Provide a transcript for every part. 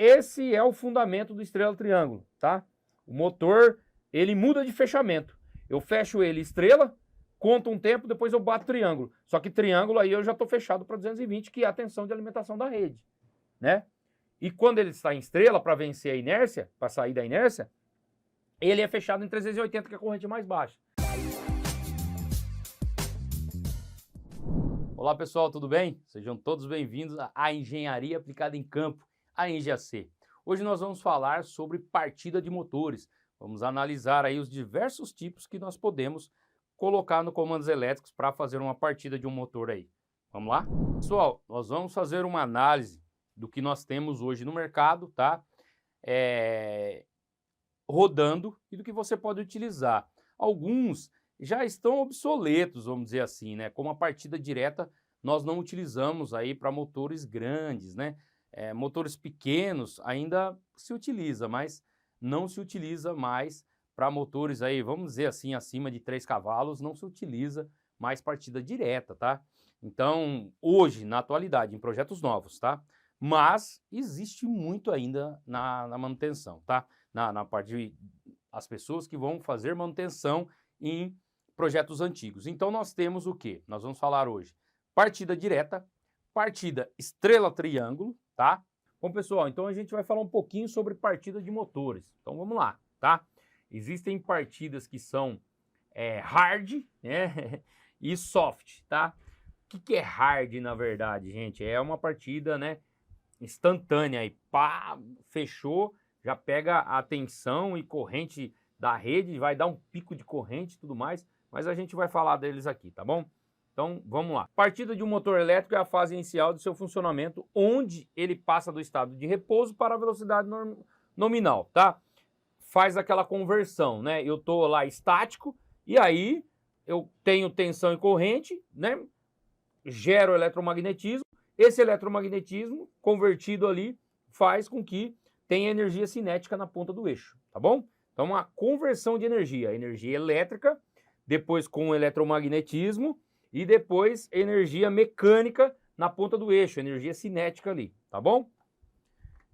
esse é o fundamento do estrela triângulo, tá? O motor, ele muda de fechamento. Eu fecho ele estrela, conto um tempo, depois eu bato triângulo. Só que triângulo aí eu já estou fechado para 220, que é a tensão de alimentação da rede, né? E quando ele está em estrela, para vencer a inércia, para sair da inércia, ele é fechado em 380, que é a corrente mais baixa. Olá pessoal, tudo bem? Sejam todos bem-vindos à Engenharia Aplicada em Campo, a ENGAC. Hoje nós vamos falar sobre partida de motores. Vamos analisar aí os diversos tipos que nós podemos colocar no comandos elétricos para fazer uma partida de um motor aí. Vamos lá? Pessoal, nós vamos fazer uma análise do que nós temos hoje no mercado, tá? Rodando e do que você pode utilizar. Alguns já estão obsoletos, vamos dizer assim, né? Como a partida direta nós não utilizamos aí para motores grandes, né? Motores pequenos ainda se utiliza, mas não se utiliza mais para motores aí, vamos dizer assim, acima de 3 cavalos, não se utiliza mais partida direta, tá? Então, hoje, na atualidade, em projetos novos, tá? Mas existe muito ainda na manutenção, tá? Na parte de as pessoas que vão fazer manutenção em projetos antigos. Então nós temos o que? Nós vamos falar hoje partida direta, partida estrela-triângulo, tá? Bom pessoal, então a gente vai falar um pouquinho sobre partida de motores. Então vamos lá, tá? Existem partidas que são hard, né? E soft, tá? O que é hard na verdade, gente? É uma partida, né, instantânea aí, pá, fechou, já pega a tensão e corrente da rede, vai dar um pico de corrente e tudo mais, mas a gente vai falar deles aqui, tá bom? Então, vamos lá. Partida de um motor elétrico é a fase inicial do seu funcionamento, onde ele passa do estado de repouso para a velocidade nominal, tá? Faz aquela conversão, né? Eu tô lá estático e aí eu tenho tensão e corrente, né? Gero eletromagnetismo. Esse eletromagnetismo convertido ali faz com que tenha energia cinética na ponta do eixo, tá bom? Então, uma conversão de energia elétrica, depois com eletromagnetismo e depois energia mecânica na ponta do eixo, energia cinética ali, tá bom?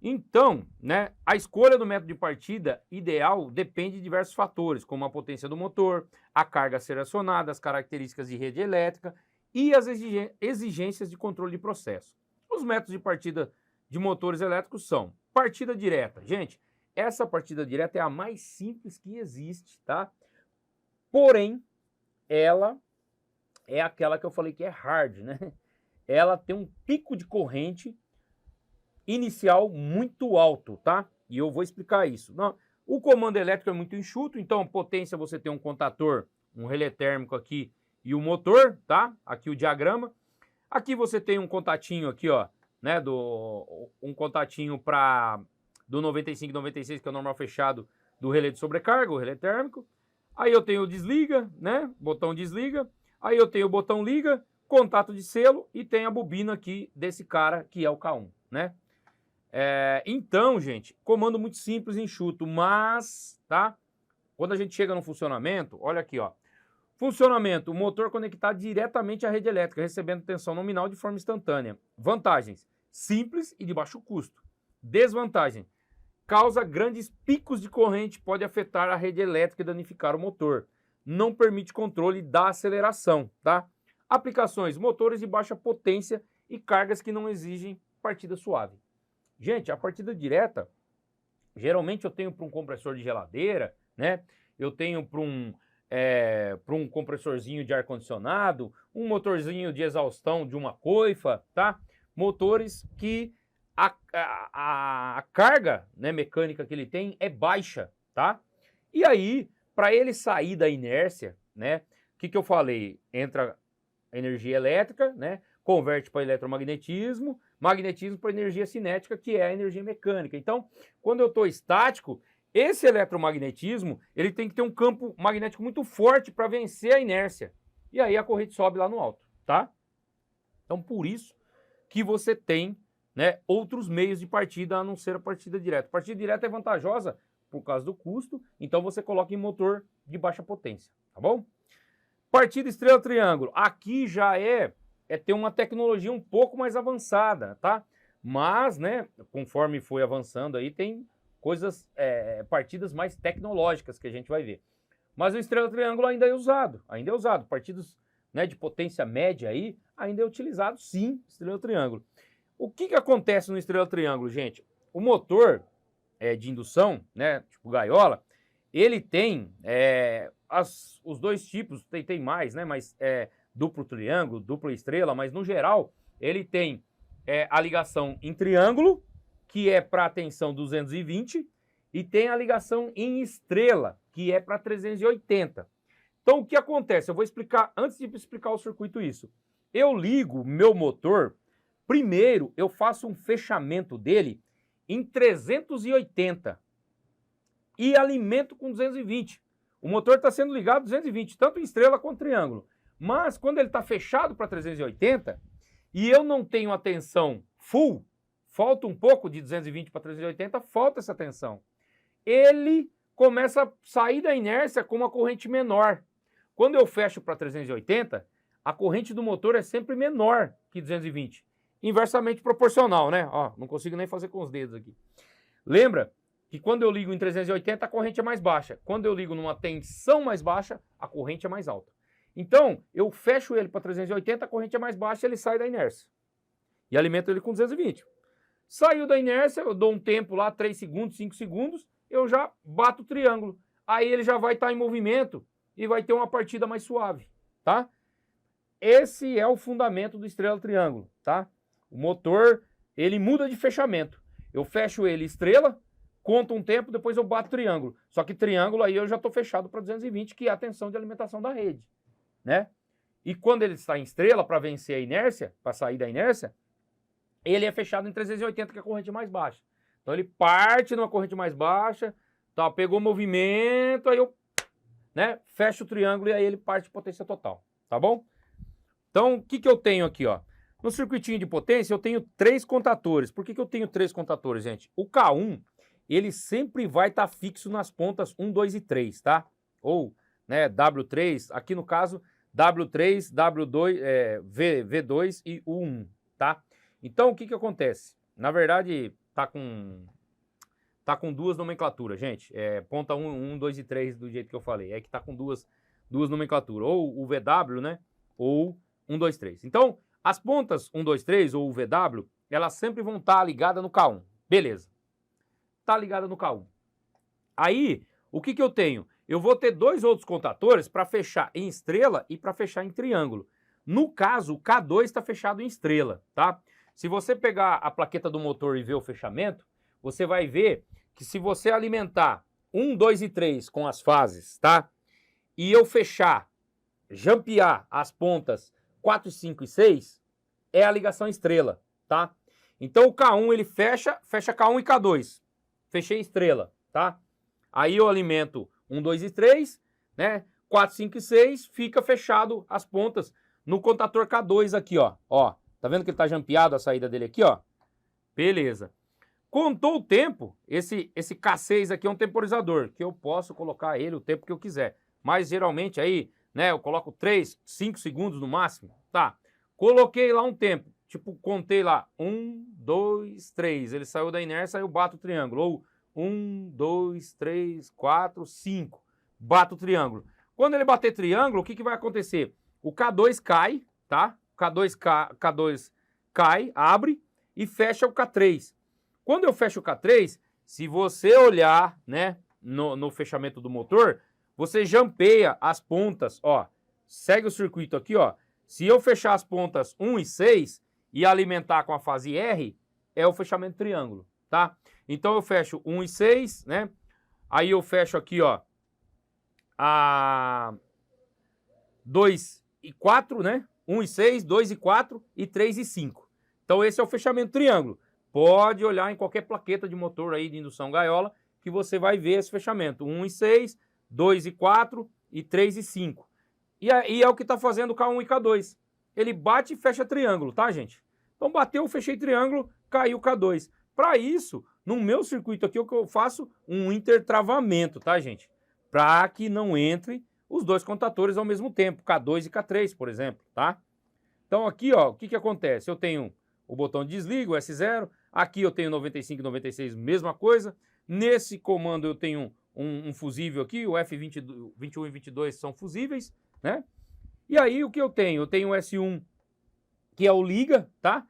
Então, né, a escolha do método de partida ideal depende de diversos fatores, como a potência do motor, a carga a ser acionada, as características de rede elétrica e as exigências de controle de processo. Os métodos de partida de motores elétricos são partida direta. Gente, essa partida direta é a mais simples que existe, tá? Porém, ela é aquela que eu falei que é hard, né? Ela tem um pico de corrente inicial muito alto, tá? E eu vou explicar isso. Não, o comando elétrico é muito enxuto, então potência você tem um contator, um relé térmico aqui e o motor, tá? Aqui o diagrama. Aqui você tem um contatinho aqui, ó, né? Um contatinho para do 95 e 96, que é o normal fechado do relé de sobrecarga, o relé térmico. Aí eu tenho o desliga, né? Botão desliga. Aí eu tenho o botão liga, contato de selo e tem a bobina aqui desse cara que é o K1, né? Então, gente, comando muito simples e enxuto, mas, tá? Quando a gente chega no funcionamento, olha aqui, ó. Funcionamento, o motor conectado diretamente à rede elétrica, recebendo tensão nominal de forma instantânea. Vantagens, simples e de baixo custo. Desvantagem, causa grandes picos de corrente, pode afetar a rede elétrica e danificar o motor. Não permite controle da aceleração, tá? Aplicações, motores de baixa potência e cargas que não exigem partida suave. Gente, a partida direta, geralmente eu tenho para um compressor de geladeira, né? Eu tenho para um compressorzinho de ar-condicionado, um motorzinho de exaustão de uma coifa, tá? Motores que a carga, né, mecânica que ele tem é baixa, tá? E aí, para ele sair da inércia, né? O que eu falei? Entra energia elétrica, né? Converte para eletromagnetismo, magnetismo para energia cinética, que é a energia mecânica. Então, quando eu estou estático, esse eletromagnetismo, ele tem que ter um campo magnético muito forte para vencer a inércia. E aí a corrente sobe lá no alto, tá? Então, por isso que você tem, né, outros meios de partida a não ser a partida direta. A partida direta é vantajosa por causa do custo, então você coloca em motor de baixa potência, tá bom? Partida estrela-triângulo. Aqui já é ter uma tecnologia um pouco mais avançada, tá? Mas, né, conforme foi avançando aí, tem coisas, partidas mais tecnológicas que a gente vai ver. Mas o estrela-triângulo ainda é usado, Partidos, né, de potência média aí, ainda é utilizado, sim, estrela-triângulo. O que acontece no estrela-triângulo, gente? O motor de indução, né, tipo gaiola, ele tem os dois tipos, tem mais, né, mas duplo triângulo, dupla estrela, mas no geral ele tem a ligação em triângulo, que é para tensão 220, e tem a ligação em estrela, que é para 380. Então o que acontece? Eu vou explicar, antes de explicar o circuito isso. Eu ligo meu motor, primeiro eu faço um fechamento dele em 380 e alimento com 220. O motor está sendo ligado 220, tanto em estrela quanto triângulo. Mas quando ele está fechado para 380 e eu não tenho a tensão full, falta um pouco de 220 para 380, falta essa tensão. Ele começa a sair da inércia com uma corrente menor. Quando eu fecho para 380, a corrente do motor é sempre menor que 220. Inversamente proporcional, né? Ó, não consigo nem fazer com os dedos aqui. Lembra que quando eu ligo em 380, a corrente é mais baixa. Quando eu ligo numa tensão mais baixa, a corrente é mais alta. Então, eu fecho ele para 380, a corrente é mais baixa, ele sai da inércia. E alimento ele com 220. Saiu da inércia, eu dou um tempo lá, 3 segundos, 5 segundos, eu já bato o triângulo. Aí ele já vai estar em movimento e vai ter uma partida mais suave, tá? Esse é o fundamento do estrela-triângulo, tá? O motor, ele muda de fechamento. Eu fecho ele estrela, conto um tempo, depois eu bato triângulo. Só que triângulo aí eu já estou fechado para 220, que é a tensão de alimentação da rede, né? E quando ele está em estrela, para vencer a inércia, para sair da inércia, ele é fechado em 380, que é a corrente mais baixa. Então ele parte numa corrente mais baixa, tá, pegou movimento, aí eu, né, fecho o triângulo e aí ele parte de potência total, tá bom? Então o que eu tenho aqui, ó? No circuitinho de potência eu tenho 3 contatores. Por que eu tenho 3 contatores, gente? O K1, ele sempre vai estar fixo nas pontas 1, 2 e 3, tá? Ou, né, W3, aqui no caso, W3, W2, V2 e U1, tá? Então o que acontece? Na verdade, tá com duas nomenclaturas, gente. Ponta 1, 2 e 3 do jeito que eu falei. É que tá com duas nomenclaturas. Ou o VW, né? Ou 1, 2, 3. Então, as pontas 1, 2, 3 ou o VW, elas sempre vão estar ligadas no K1. Beleza. Tá ligada no K1. Aí, o que eu tenho? Eu vou ter 2 outros contatores para fechar em estrela e para fechar em triângulo. No caso, o K2 está fechado em estrela, tá? Se você pegar a plaqueta do motor e ver o fechamento, você vai ver que se você alimentar 1, 2 e 3 com as fases, tá? E eu fechar, jampear as pontas 4, 5 e 6, é a ligação estrela, tá? Então o K1 ele fecha K1 e K2. Fechei estrela, tá? Aí eu alimento 1, 2 e 3, né? 4, 5 e 6, fica fechado as pontas no contator K2 aqui, ó. Ó, tá vendo que ele tá jampeado a saída dele aqui, ó? Beleza. Contou o tempo, esse K6 aqui é um temporizador, que eu posso colocar ele o tempo que eu quiser. Mas geralmente aí, né, eu coloco 3, 5 segundos no máximo. Tá, coloquei lá um tempo, tipo, contei lá, 1, 2, 3. Ele saiu da inércia, aí eu bato o triângulo. Ou 1, 2, 3, 4, 5. Bato o triângulo. Quando ele bater triângulo, o que vai acontecer? O K2 cai, tá? O K2 cai, abre e fecha o K3. Quando eu fecho o K3, se você olhar, né, no fechamento do motor, você jampeia as pontas, ó, segue o circuito aqui, ó. Se eu fechar as pontas 1 e 6 e alimentar com a fase R, é o fechamento triângulo, tá? Então eu fecho 1 e 6, né? Aí eu fecho aqui, ó, a 2 e 4, né? 1 e 6, 2 e 4 e 3 e 5. Então esse é o fechamento triângulo. Pode olhar em qualquer plaqueta de motor aí de indução gaiola que você vai ver esse fechamento. 1 e 6, 2 e 4 e 3 e 5. E é o que está fazendo o K1 e K2. Ele bate e fecha triângulo, tá, gente? Então bateu, fechei triângulo, caiu K2. Para isso, no meu circuito aqui, o que eu faço? Um intertravamento, tá, gente? Para que não entre os 2 contatores ao mesmo tempo, K2 e K3, por exemplo, tá? Então aqui, ó, o que acontece? Eu tenho o botão de desliga, o S0. Aqui eu tenho 95 e 96, mesma coisa. Nesse comando eu tenho um fusível aqui, o F21 e 22 são fusíveis, né? E aí o que eu tenho? Eu tenho o S1, que é o liga, tá?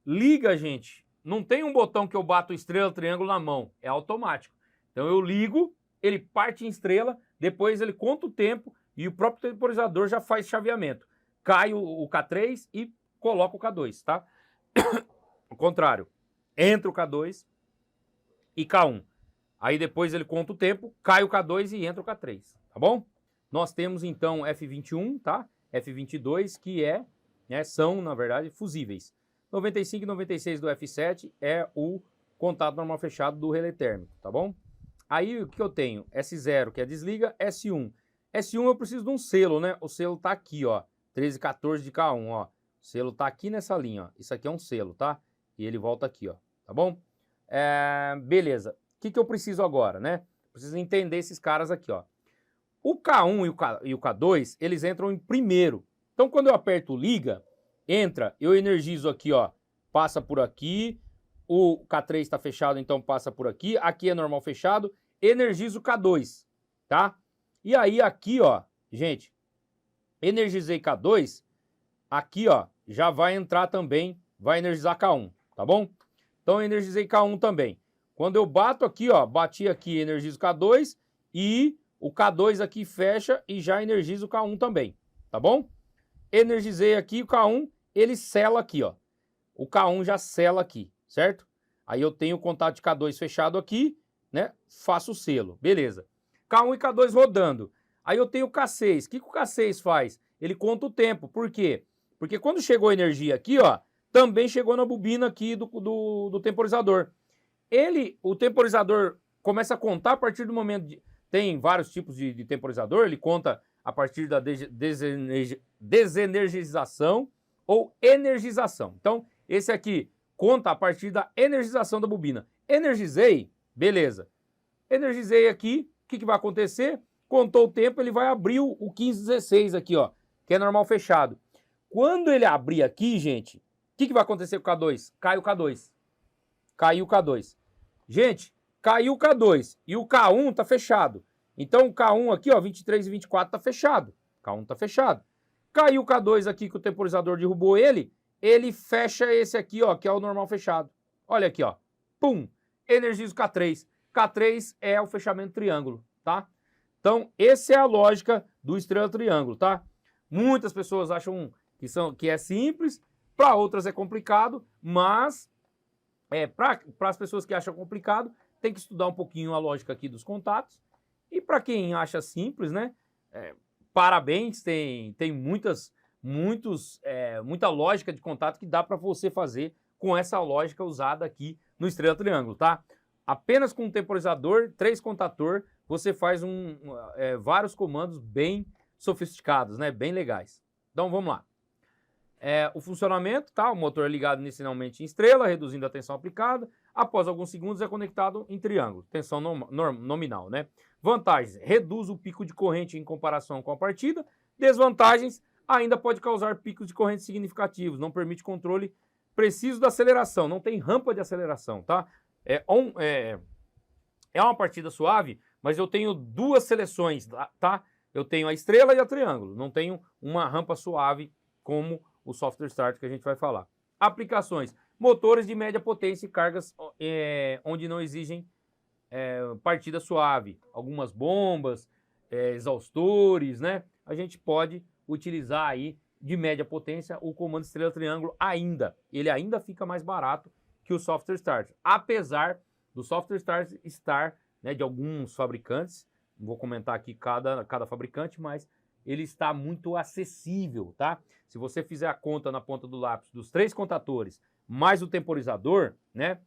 Liga, gente, não tem um botão que eu bato estrela, triângulo na mão, é automático. Então eu ligo, ele parte em estrela, depois ele conta o tempo e o próprio temporizador já faz chaveamento. Cai o K3 e coloca o K2, tá? Ao contrário, entra o K2 e K1. Aí depois ele conta o tempo, cai o K2 e entra o K3, tá bom? Nós temos então F21, tá? F22, que são, na verdade, fusíveis. 95 e 96 do F7 é o contato normal fechado do relé térmico, tá bom? Aí o que eu tenho? S0, que é desliga, S1. S1 eu preciso de um selo, né? O selo tá aqui, ó, 1314 de K1, ó. O selo tá aqui nessa linha, ó. Isso aqui é um selo, tá? E ele volta aqui, ó, tá bom? Beleza. O que eu preciso agora, né? Preciso entender esses caras aqui, ó. O K1 e o K2, eles entram em primeiro. Então, quando eu aperto liga, entra, eu energizo aqui, ó, passa por aqui, o K3 está fechado, então passa por aqui, aqui é normal fechado, energizo o K2, tá? E aí aqui, ó, gente, energizei K2, aqui, ó, já vai entrar também, vai energizar K1, tá bom? Então, energizei K1 também. Quando eu bato aqui, ó, bati aqui, energizo K2 e o K2 aqui fecha e já energiza o K1 também, tá bom? Energizei aqui o K1, ele sela aqui, ó. O K1 já sela aqui, certo? Aí eu tenho o contato de K2 fechado aqui, né? Faço o selo, beleza. K1 e K2 rodando. Aí eu tenho o K6. O que o K6 faz? Ele conta o tempo. Por quê? Porque quando chegou a energia aqui, ó, também chegou na bobina aqui do temporizador. O temporizador começa a contar a partir do momento de... Tem vários tipos de temporizador, ele conta a partir da desenergização ou energização. Então, esse aqui conta a partir da energização da bobina. Energizei, beleza. Energizei aqui, o que vai acontecer? Contou o tempo, ele vai abrir o 1516 aqui, ó, que é normal fechado. Quando ele abrir aqui, gente, o que vai acontecer com o K2? Cai o K2. Caiu o K2. Gente, caiu o K2 e o K1 tá fechado. Então o K1 aqui, ó, 23 e 24 tá fechado. K1 tá fechado. Caiu o K2 aqui que o temporizador derrubou ele fecha esse aqui, ó, que é o normal fechado. Olha aqui, ó. Pum! Energiza o K3. K3 é o fechamento triângulo, tá? Então, essa é a lógica do estrela triângulo, tá? Muitas pessoas acham que é simples, para outras é complicado, mas para as pessoas que acham complicado, tem que estudar um pouquinho a lógica aqui dos contatos. E para quem acha simples, né? Parabéns, tem muita lógica de contato que dá para você fazer com essa lógica usada aqui no estrela triângulo, tá? Apenas com um temporizador, 3 contator, você faz vários comandos bem sofisticados, né? Bem legais. Então vamos lá. O funcionamento, tá? O motor é ligado inicialmente em estrela, reduzindo a tensão aplicada. Após alguns segundos é conectado em triângulo, tensão nominal, né? Vantagens: reduz o pico de corrente em comparação com a partida. Desvantagens: ainda pode causar picos de corrente significativos, não permite controle preciso da aceleração, não tem rampa de aceleração, tá? É uma partida suave, mas eu tenho 2 seleções, tá? Eu tenho a estrela e a triângulo, não tenho uma rampa suave como o software start que a gente vai falar. Aplicações: motores de média potência e cargas onde não exigem partida suave. Algumas bombas, exaustores, né? A gente pode utilizar aí de média potência o comando estrela triângulo ainda. Ele ainda fica mais barato que o software start. Apesar do software start estar, né, de alguns fabricantes, não vou comentar aqui cada fabricante, mas ele está muito acessível, tá? Se você fizer a conta na ponta do lápis dos 3 contatores, mais o temporizador, né?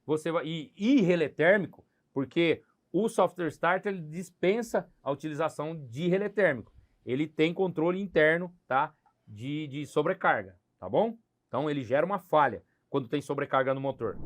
Você vai... E relé térmico, porque o software start ele dispensa a utilização de relé térmico. Ele tem controle interno, tá? De sobrecarga, tá bom? Então ele gera uma falha quando tem sobrecarga no motor.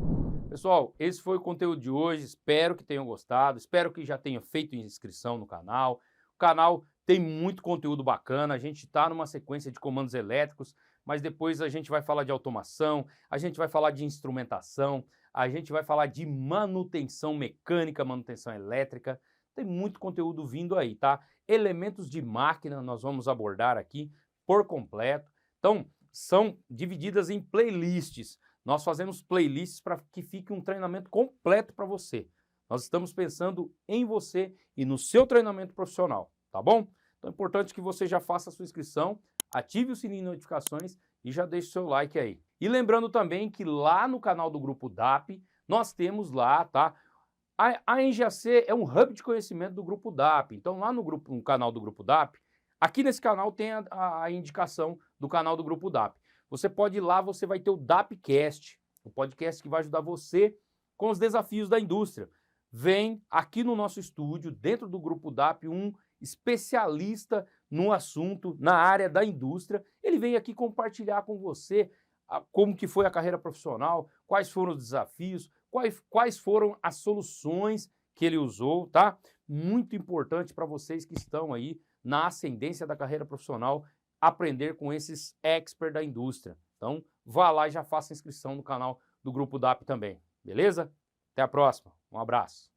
Pessoal, esse foi o conteúdo de hoje. Espero que tenham gostado. Espero que já tenham feito inscrição no canal. O canal tem muito conteúdo bacana, a gente está numa sequência de comandos elétricos, mas depois a gente vai falar de automação, a gente vai falar de instrumentação, a gente vai falar de manutenção mecânica, manutenção elétrica. Tem muito conteúdo vindo aí, tá? Elementos de máquina nós vamos abordar aqui por completo. Então, são divididas em playlists. Nós fazemos playlists para que fique um treinamento completo para você. Nós estamos pensando em você e no seu treinamento profissional, tá bom? Então é importante que você já faça a sua inscrição, ative o sininho de notificações e já deixe o seu like aí. E lembrando também que lá no canal do Grupo DAP, nós temos lá, tá? A NGAC é um hub de conhecimento do Grupo DAP. Então lá no canal do Grupo DAP, aqui nesse canal tem a indicação do canal do Grupo DAP. Você pode ir lá, você vai ter o DAPcast, o podcast que vai ajudar você com os desafios da indústria. Vem aqui no nosso estúdio, dentro do Grupo DAP, um especialista no assunto, na área da indústria. Ele vem aqui compartilhar com você como que foi a carreira profissional, quais foram os desafios, quais foram as soluções que ele usou, tá? Muito importante para vocês que estão aí na ascendência da carreira profissional, aprender com esses experts da indústria. Então, vá lá e já faça inscrição no canal do Grupo DAP também, beleza? Até a próxima, um abraço.